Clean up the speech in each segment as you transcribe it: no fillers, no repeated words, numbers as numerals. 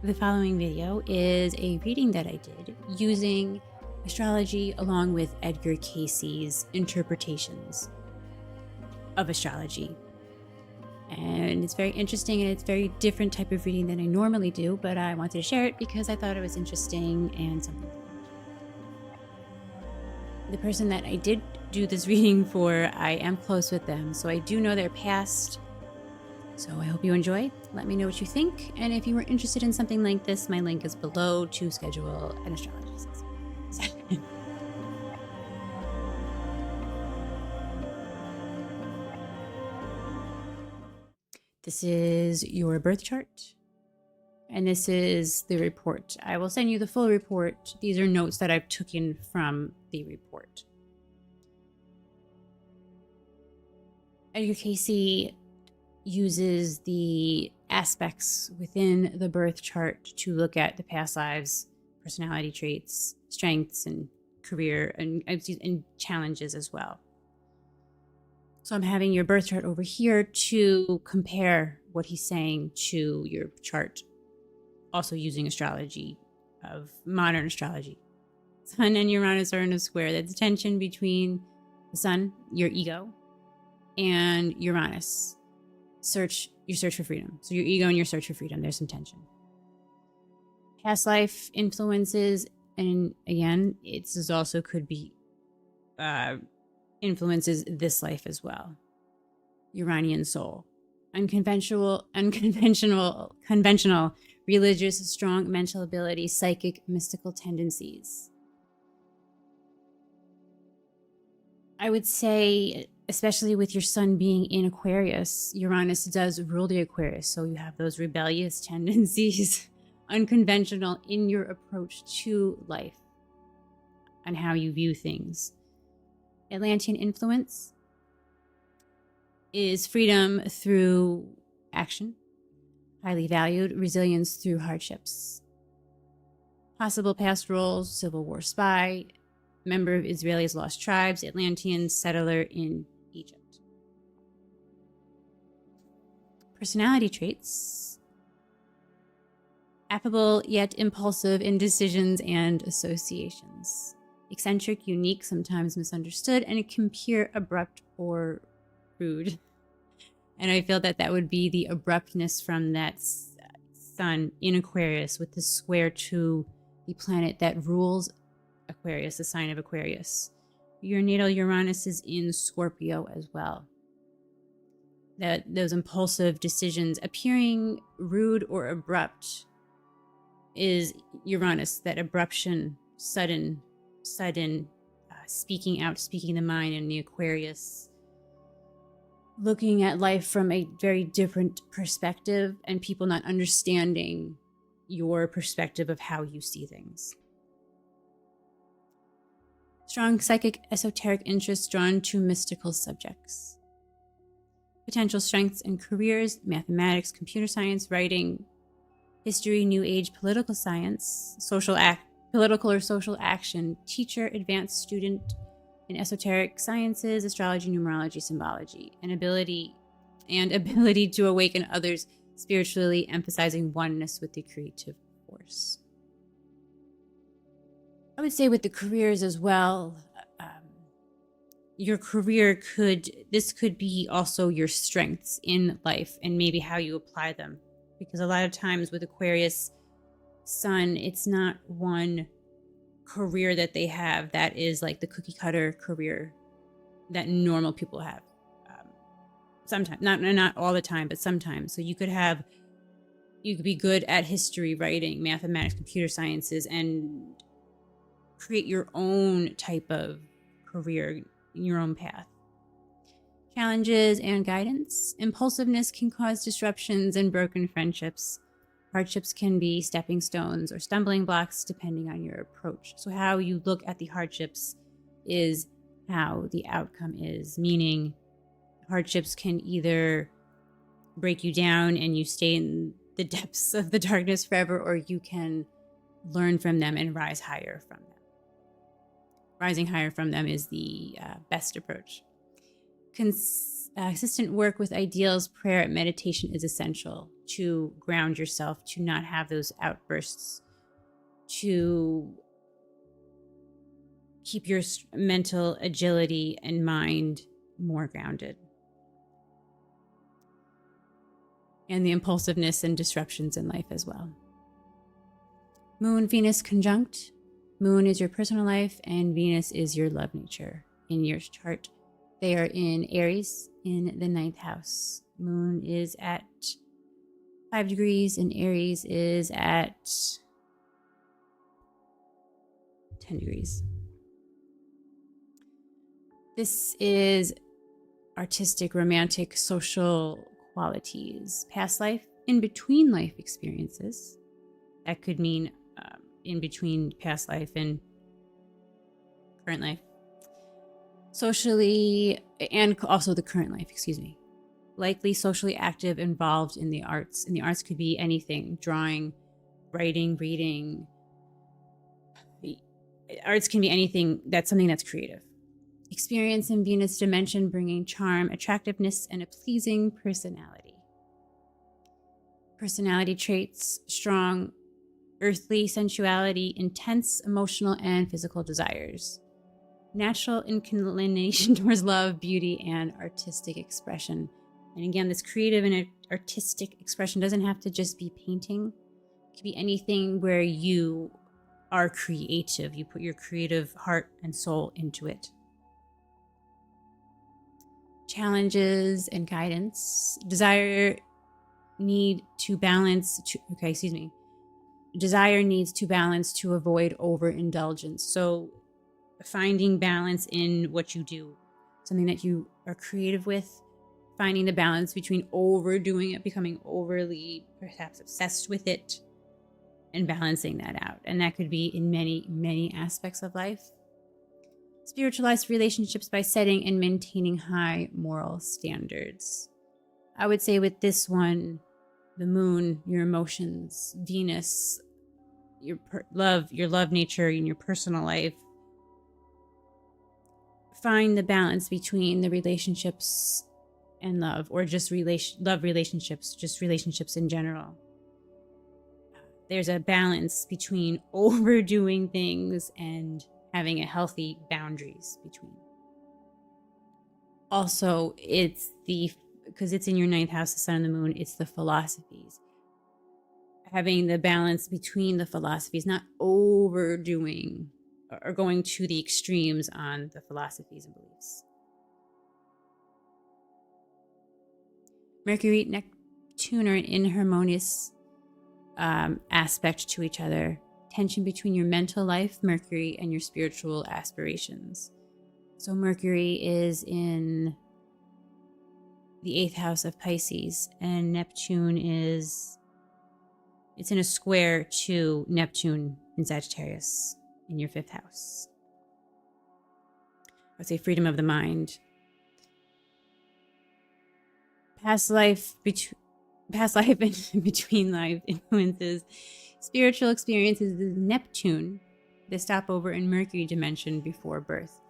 The following video is a reading that I did using astrology along with Edgar Cayce's interpretations of astrology. And it's very interesting and it's a very different type of reading than I normally do, but I wanted to share it because I thought it was interesting and something. The person that I did do this reading for, I am close with them, so I do know their past. So I hope you enjoy. Let me know what you think. And if you were interested in something like this, my link is below to schedule an astrology session. This is your birth chart. And this is the report. I will send you the full report. These are notes that I've taken from the report. Edgar Cayce uses the aspects within the birth chart to look at the past lives, personality traits, strengths, and career, and challenges as well. So I'm having your birth chart over here to compare what he's saying to your chart, also using astrology of modern astrology. Sun and Uranus are in a square. That's a tension between the sun, your ego, and Uranus. Your search for freedom. So your ego and your search for freedom, there's some tension. Past life influences, and again, this also could be influences this life as well. Uranian soul. Conventional, religious, strong mental ability, psychic, mystical tendencies. I would say, especially with your sun being in Aquarius, Uranus does rule the Aquarius. So you have those rebellious tendencies, unconventional in your approach to life and how you view things. Atlantean influence is freedom through action, highly valued, resilience through hardships. Possible past roles, Civil War spy, member of Israel's lost tribes, Atlantean settler in Egypt. Personality traits: affable yet impulsive in decisions and associations. Eccentric, unique, sometimes misunderstood, and it can appear abrupt or rude. And I feel that would be the abruptness from that sun in Aquarius with the square to the planet that rules Aquarius, the sign of Aquarius. Your natal Uranus is in Scorpio as well. Those impulsive decisions appearing rude or abrupt is Uranus, that abruption, sudden speaking out, speaking the mind, in the Aquarius, looking at life from a very different perspective and people not understanding your perspective of how you see things. Strong psychic esoteric interests drawn to mystical subjects. Potential strengths in careers: mathematics, computer science, writing, history, new age, political science, political or social action, teacher, advanced student in esoteric sciences, astrology, numerology, symbology, and ability to awaken others spiritually, emphasizing oneness with the creative force. I would say with the careers as well, your career could be also your strengths in life and maybe how you apply them. Because a lot of times with Aquarius sun, it's not one career that they have that is like the cookie cutter career that normal people have. Sometimes, not all the time, but sometimes. So you could be good at history, writing, mathematics, computer sciences, and create your own type of career, your own path. Challenges and guidance. Impulsiveness can cause disruptions and broken friendships. Hardships can be stepping stones or stumbling blocks depending on your approach. So how you look at the hardships is how the outcome is, meaning hardships can either break you down and you stay in the depths of the darkness forever, or you can learn from them and rise higher from them. Rising higher from them is the best approach. Consistent work with ideals, prayer, and meditation is essential to ground yourself, to not have those outbursts, to keep your mental agility and mind more grounded. And the impulsiveness and disruptions in life as well. Moon, Venus conjunct. Moon is your personal life and Venus is your love nature in your chart. They are in Aries in the 9th house. Moon is at 5 degrees and Aries is at 10 degrees. This is artistic, romantic, social qualities, past life, in between life experiences. That could mean in between past life and current life. Socially, and also the current life, likely socially active, involved in the arts. And the arts could be anything: drawing, writing, reading. Arts can be anything that's something that's creative. Experience in Venus dimension, bringing charm, attractiveness, and a pleasing personality. Personality traits: strong earthly sensuality, intense emotional and physical desires. Natural inclination towards love, beauty, and artistic expression. And again, this creative and artistic expression doesn't have to just be painting. It could be anything where you are creative. You put your creative heart and soul into it. Challenges and guidance. Desire needs to balance to avoid overindulgence. So finding balance in what you do, something that you are creative with, finding the balance between overdoing it, becoming overly perhaps obsessed with it, and balancing that out. And that could be in many, many aspects of life. Spiritualized relationships by setting and maintaining high moral standards. I would say with this one, the moon, your emotions, Venus, your love nature, and your personal life. Find the balance between the relationships and love, or just love relationships, just relationships in general. There's a balance between overdoing things and having a healthy boundaries between. Also, because it's in your 9th house, the sun and the moon, it's the philosophies. Having the balance between the philosophies, not overdoing or going to the extremes on the philosophies and beliefs. Mercury, Neptune are an inharmonious aspect to each other. Tension between your mental life, Mercury, and your spiritual aspirations. So Mercury is in the 8th house of Pisces, and Neptune it's in a square to Neptune in Sagittarius in your 5th house. I would say freedom of the mind. Past life and between life influences. Spiritual experiences is Neptune, the stopover in Mercury dimension before birth.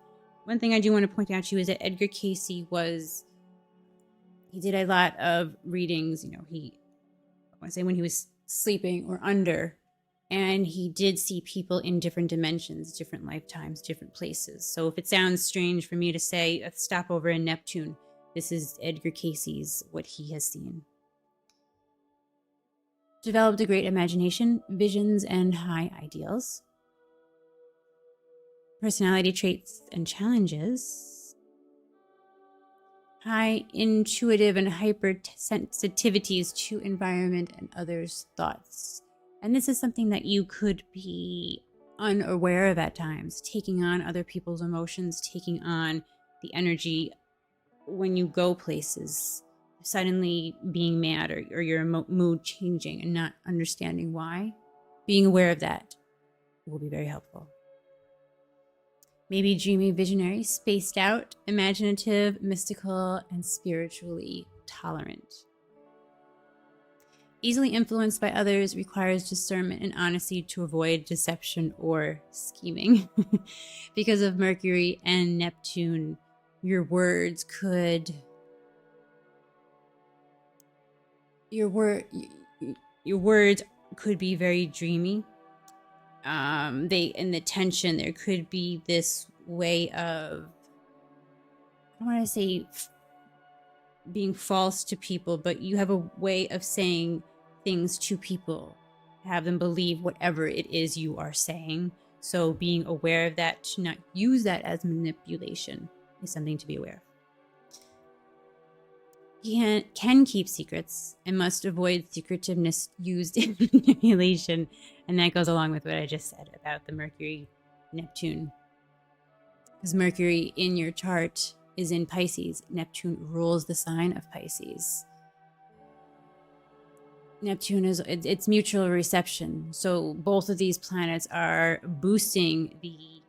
One thing I do want to point out to you is that Edgar Cayce he did a lot of readings, when he was sleeping or under, and he did see people in different dimensions, different lifetimes, different places. So if it sounds strange for me to say a stopover in Neptune, this is Edgar Cayce's, what he has seen. Developed a great imagination, visions, and high ideals. Personality traits and challenges. High intuitive and hypersensitivities to environment and others' thoughts. And this is something that you could be unaware of at times, taking on other people's emotions, taking on the energy when you go places, suddenly being mad or your mood changing and not understanding why. Being aware of that will be very helpful. Maybe dreamy, visionary, spaced out, imaginative, mystical, and spiritually tolerant. Easily influenced by others, requires discernment and honesty to avoid deception or scheming. Because of Mercury and Neptune Your words could your words could be very dreamy. They in the tension there could be this way of, I don't want to say being false to people, but you have a way of saying things to people, have them believe whatever it is you are saying. So being aware of that, to not use that as manipulation, is something to be aware of. You can keep secrets and must avoid secretiveness used in manipulation. And that goes along with what I just said about the Mercury Neptune. Because Mercury in your chart is in Pisces. Neptune rules the sign of Pisces. Neptune is, it's mutual reception. So both of these planets are boosting the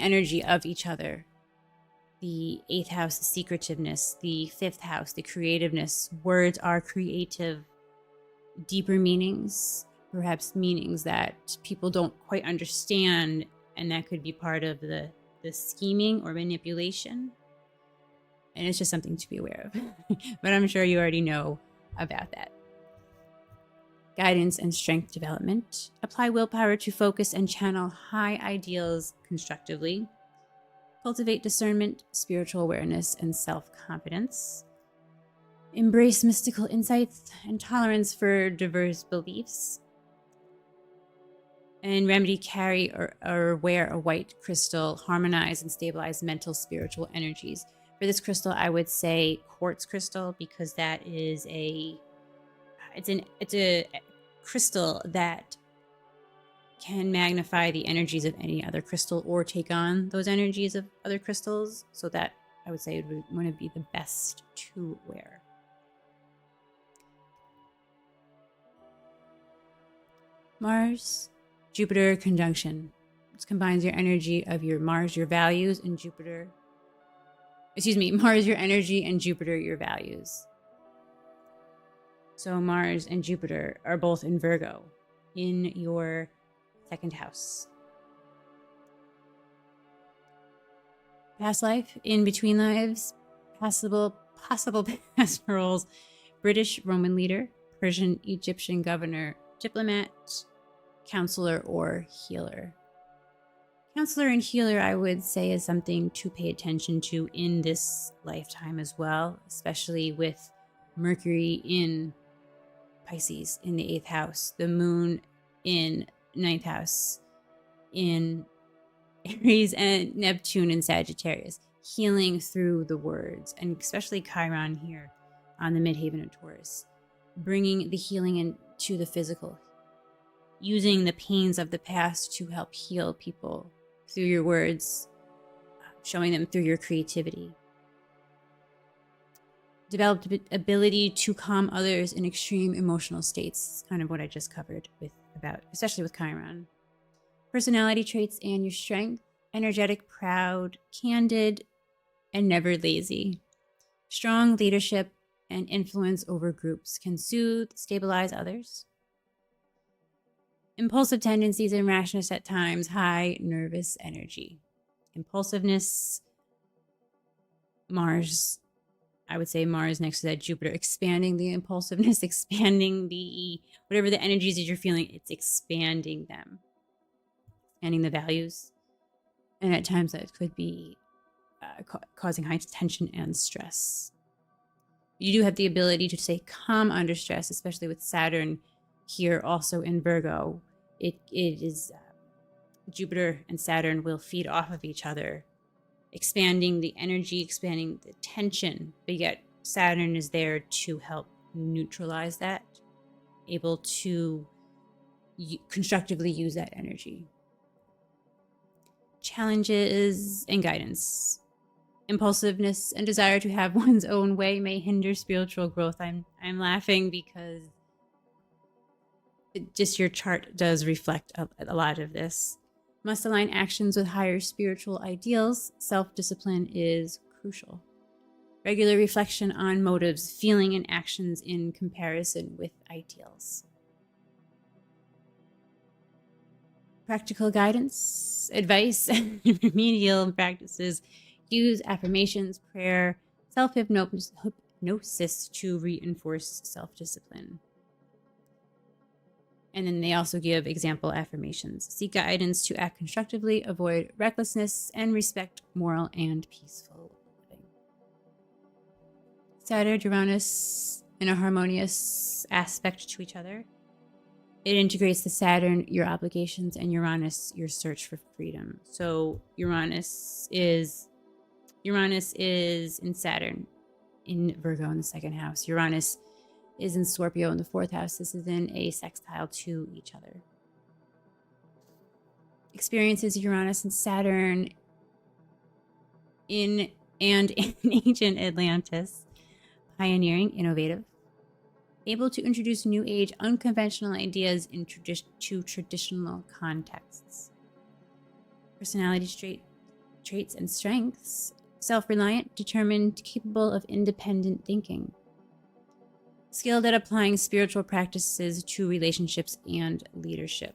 energy of each other. The 8th house, the secretiveness, the 5th house, the creativeness. Words are creative, deeper meanings, perhaps meanings that people don't quite understand, and that could be part of the scheming or manipulation. And it's just something to be aware of. But I'm sure you already know about that. Guidance and strength development. Apply willpower to focus and channel high ideals constructively. Cultivate discernment, spiritual awareness, and self-confidence. Embrace mystical insights and tolerance for diverse beliefs. And remedy, carry or wear a white crystal, harmonize and stabilize mental, spiritual energies. For this crystal, I would say quartz crystal, because that is it's a crystal that can magnify the energies of any other crystal or take on those energies of other crystals. So that, I would say, would want to be the best to wear. Mars, Jupiter conjunction. This combines your energy of your Mars, your values, and Jupiter. Mars, your energy, and Jupiter, your values. So Mars and Jupiter are both in Virgo, in your 2nd house. Past life, in between lives, possible past roles: British Roman leader, Persian Egyptian governor, diplomat, counselor, or healer. Counselor and healer, I would say, is something to pay attention to in this lifetime as well, especially with Mercury in Pisces in the 8th house, the moon in 9th house in Aries, and Neptune in Sagittarius. Healing through the words, and especially Chiron here on the midheaven of Taurus. Bringing the healing into the physical. Using the pains of the past to help heal people through your words, showing them through your creativity. Developed ability to calm others in extreme emotional states. Kind of what I just covered especially with Chiron. Personality traits and your strength: energetic, proud, candid, and never lazy. Strong leadership and influence over groups. Can soothe, stabilize others. Impulsive tendencies and rashness at times. High nervous energy. Impulsiveness. Mars. I would say Mars next to that Jupiter, expanding the impulsiveness, expanding whatever the energies that you're feeling, it's expanding them. Expanding the values. And at times that could be causing high tension and stress. You do have the ability to stay calm under stress, especially with Saturn here also in Virgo. It is Jupiter and Saturn will feed off of each other, expanding the energy, expanding the tension, but yet Saturn is there to help neutralize that, able to constructively use that energy. Challenges and guidance. Impulsiveness and desire to have one's own way may hinder spiritual growth. I'm laughing because just your chart does reflect a lot of this. Must align actions with higher spiritual ideals. Self-discipline is crucial. Regular reflection on motives, feeling, and actions in comparison with ideals. Practical guidance, advice, and remedial practices. Use affirmations, prayer, self-hypnosis to reinforce self-discipline. And then they also give example affirmations. Seek guidance to act constructively, avoid recklessness, and respect moral and peaceful living. Saturn, Uranus in a harmonious aspect to each other. It integrates the Saturn, your obligations, and Uranus, your search for freedom. So Uranus is in Saturn, in Virgo in the second house. Uranus is in Scorpio in the fourth house. This is in a sextile to each other. Experiences Uranus and Saturn in ancient Atlantis. Pioneering, innovative. Able to introduce new age, unconventional ideas to traditional contexts. Personality traits and strengths. Self-reliant, determined, capable of independent thinking. Skilled at applying spiritual practices to relationships and leadership.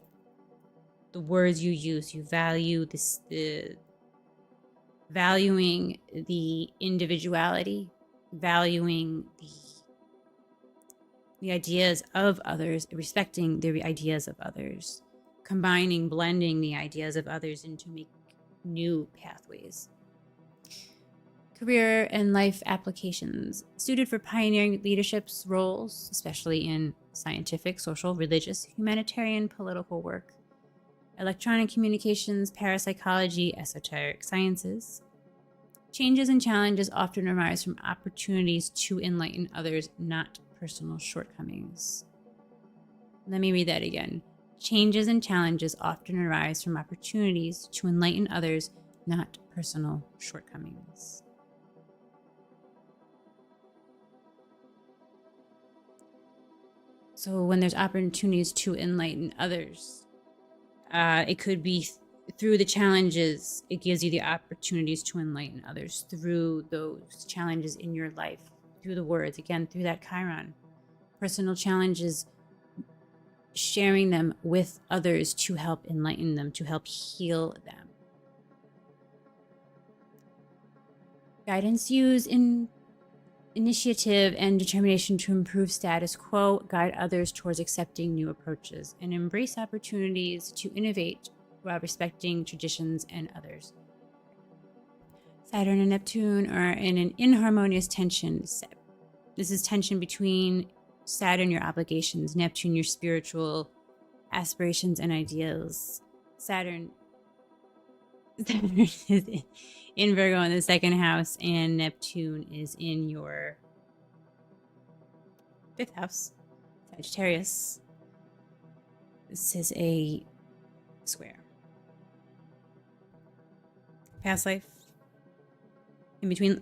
The words you use, you value valuing the individuality, valuing the ideas of others, respecting the ideas of others, blending the ideas of others into make new pathways. Career and life applications, suited for pioneering leadership's roles, especially in scientific, social, religious, humanitarian, political work, electronic communications, parapsychology, esoteric sciences. Changes and challenges often arise from opportunities to enlighten others, not personal shortcomings. Let me read that again. Changes and challenges often arise from opportunities to enlighten others, not personal shortcomings. So when there's opportunities to enlighten others, it could be through the challenges. It gives you the opportunities to enlighten others through those challenges in your life, through the words, again, through that Chiron. Personal challenges, sharing them with others to help enlighten them, to help heal them. Guidance used in initiative and determination to improve status quo, guide others towards accepting new approaches, and embrace opportunities to innovate while respecting traditions and others. Saturn and Neptune are in an inharmonious tension. This is tension between Saturn, your obligations, Neptune, your spiritual aspirations and ideals. Saturn is in Virgo in the second house, and Neptune is in your fifth house, Sagittarius. This is a square. Past life. In between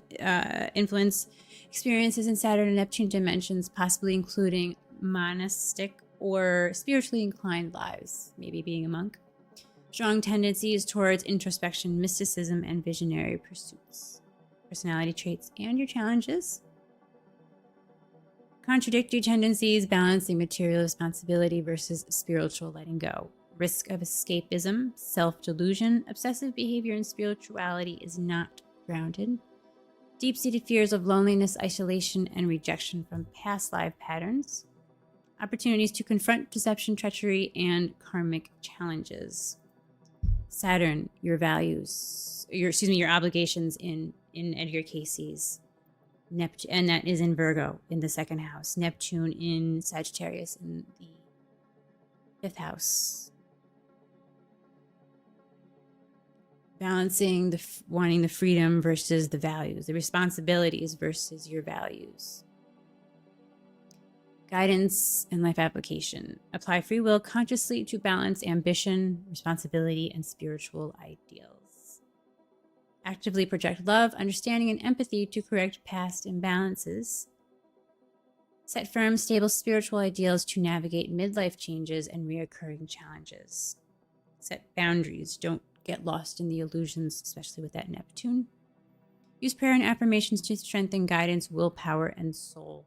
influence experiences in Saturn and Neptune dimensions, possibly including monastic or spiritually inclined lives, maybe being a monk. Strong tendencies towards introspection, mysticism, and visionary pursuits. Personality traits and your challenges. Contradictory tendencies, balancing material responsibility versus spiritual letting go. Risk of escapism, self-delusion, obsessive behavior, and spirituality is not grounded. Deep-seated fears of loneliness, isolation, and rejection from past life patterns. Opportunities to confront deception, treachery, and karmic challenges. Saturn, your values, your obligations in Edgar Cayce's Neptune, and that is in Virgo in the second house. Neptune in Sagittarius in the fifth house. Balancing wanting the freedom versus the values, the responsibilities versus your values. Guidance and life application. Apply free will consciously to balance ambition, responsibility, and spiritual ideals. Actively project love, understanding, and empathy to correct past imbalances. Set firm, stable spiritual ideals to navigate midlife changes and reoccurring challenges. Set boundaries. Don't get lost in the illusions, especially with that Neptune. Use prayer and affirmations to strengthen guidance, willpower, and soul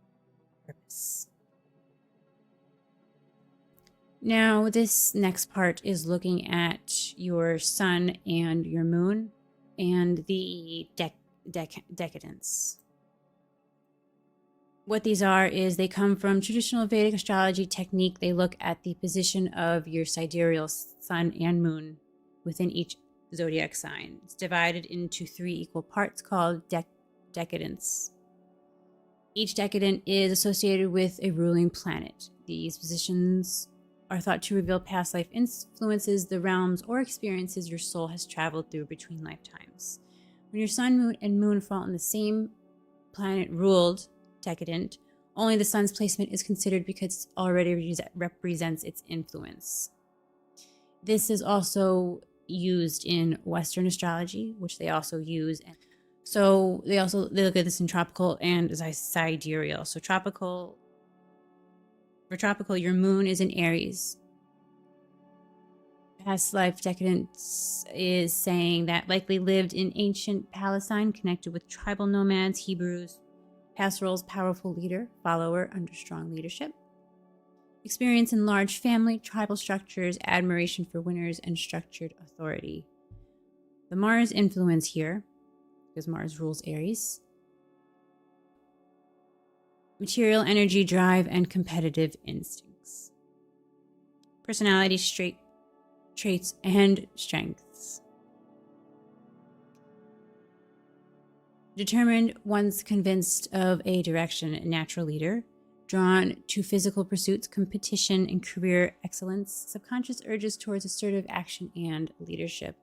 purpose. Now, this next part is looking at your sun and your moon. and the decadence. What these are is they come from traditional Vedic astrology technique. They look at the position of your sidereal sun and moon within each zodiac sign. It's divided into 3 equal parts called decadence. Each decadent is associated with a ruling planet. These positions are thought to reveal past life influences, the realms or experiences your soul has traveled through between lifetimes. When your sun, moon, and moon fall in the same planet ruled decadent, only the sun's placement is considered because it already represents its influence. This is also used in Western astrology, which they also use. So they look at this in tropical and sidereal. So for tropical, your moon is in Aries. Past life decadence is saying that likely lived in ancient Palestine, connected with tribal nomads, Hebrews. Past roles, powerful leader, follower under strong leadership. Experience in large family, tribal structures, admiration for winners, and structured authority. The Mars influence here, because Mars rules Aries. Material energy, drive, and competitive instincts. Personality, traits, and strengths. Determined, once convinced of a direction, a natural leader. Drawn to physical pursuits, competition, and career excellence. Subconscious urges towards assertive action and leadership.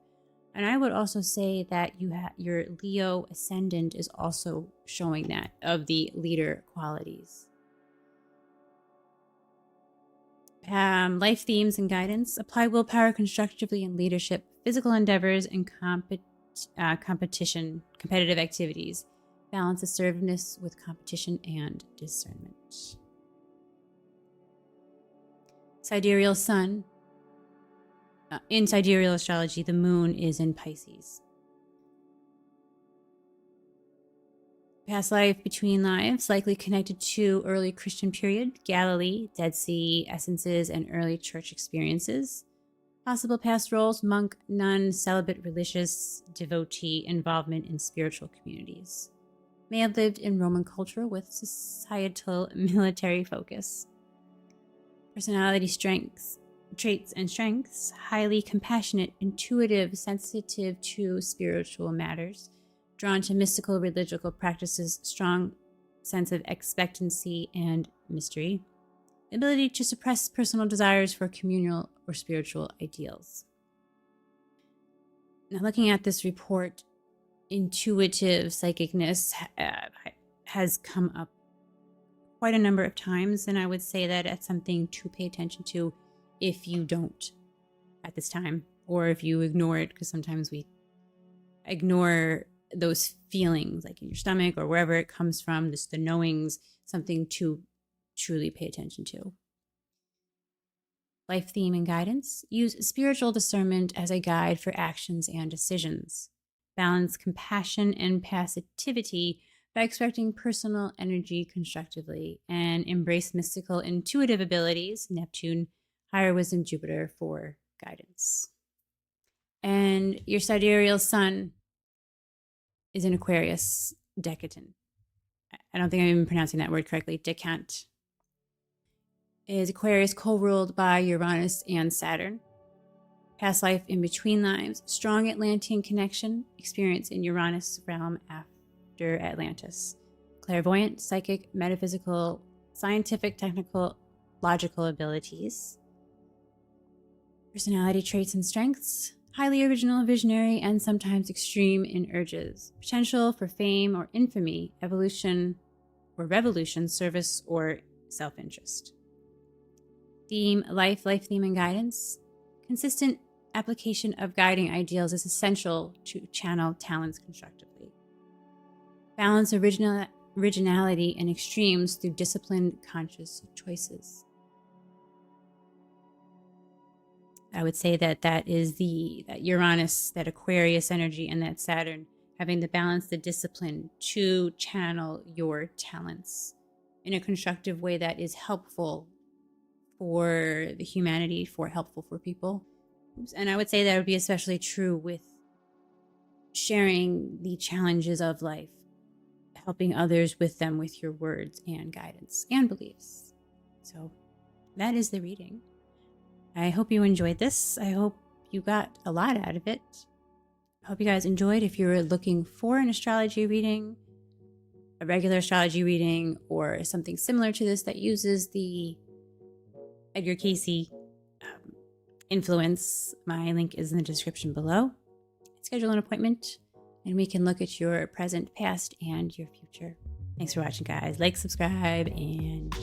And I would also say that your Leo ascendant is also showing that of the leader qualities. Life themes and guidance. Apply willpower constructively in leadership, physical endeavors, and competitive activities. Balance assertiveness with competition and discernment. Sidereal sun. In sidereal astrology, the moon is in Pisces. Past life between lives, likely connected to early Christian period, Galilee, Dead Sea essences, and early church experiences. Possible past roles, monk, nun, celibate, religious, devotee, involvement in spiritual communities. May have lived in Roman culture with societal military focus. Personality traits and strengths, highly compassionate, intuitive, sensitive to spiritual matters, drawn to mystical religious practices, strong sense of expectancy and mystery, ability to suppress personal desires for communal or spiritual ideals. Now, looking at this report, intuitive psychicness has come up quite a number of times, and I would say that it's something to pay attention to if you don't at this time, or if you ignore it, because sometimes we ignore those feelings, like in your stomach or wherever it comes from, just the knowings, something to truly pay attention to. Life theme and guidance. Use spiritual discernment as a guide for actions and decisions. Balance compassion and passivity by expecting personal energy constructively, and embrace mystical intuitive abilities, Neptune, higher wisdom, Jupiter, for guidance. And your sidereal sun is in Aquarius, decadent. I don't think I'm even pronouncing that word correctly. Decant. Is Aquarius co-ruled by Uranus and Saturn. Past life in between lives. Strong Atlantean connection. Experience in Uranus realm after Atlantis. Clairvoyant, psychic, metaphysical, scientific, technical, logical abilities. Personality traits and strengths. Highly original, visionary, and sometimes extreme in urges. Potential for fame or infamy, evolution or revolution, service or self-interest. Theme, life theme and guidance. Consistent application of guiding ideals is essential to channel talents constructively. Balance originality and extremes through disciplined, conscious choices. I would say that is that Uranus, that Aquarius energy, and that Saturn, having the balance, the discipline to channel your talents in a constructive way that is helpful for the humanity, helpful for people. And I would say that would be especially true with sharing the challenges of life, helping others with them with your words and guidance and beliefs. So that is the reading. I hope you enjoyed this. I hope you got a lot out of it. I hope you guys enjoyed. If you're looking for an astrology reading, a regular astrology reading, or something similar to this that uses the Edgar Cayce influence, my link is in the description below. Schedule an appointment and we can look at your present, past, and your future. Thanks for watching, guys. Like, subscribe, and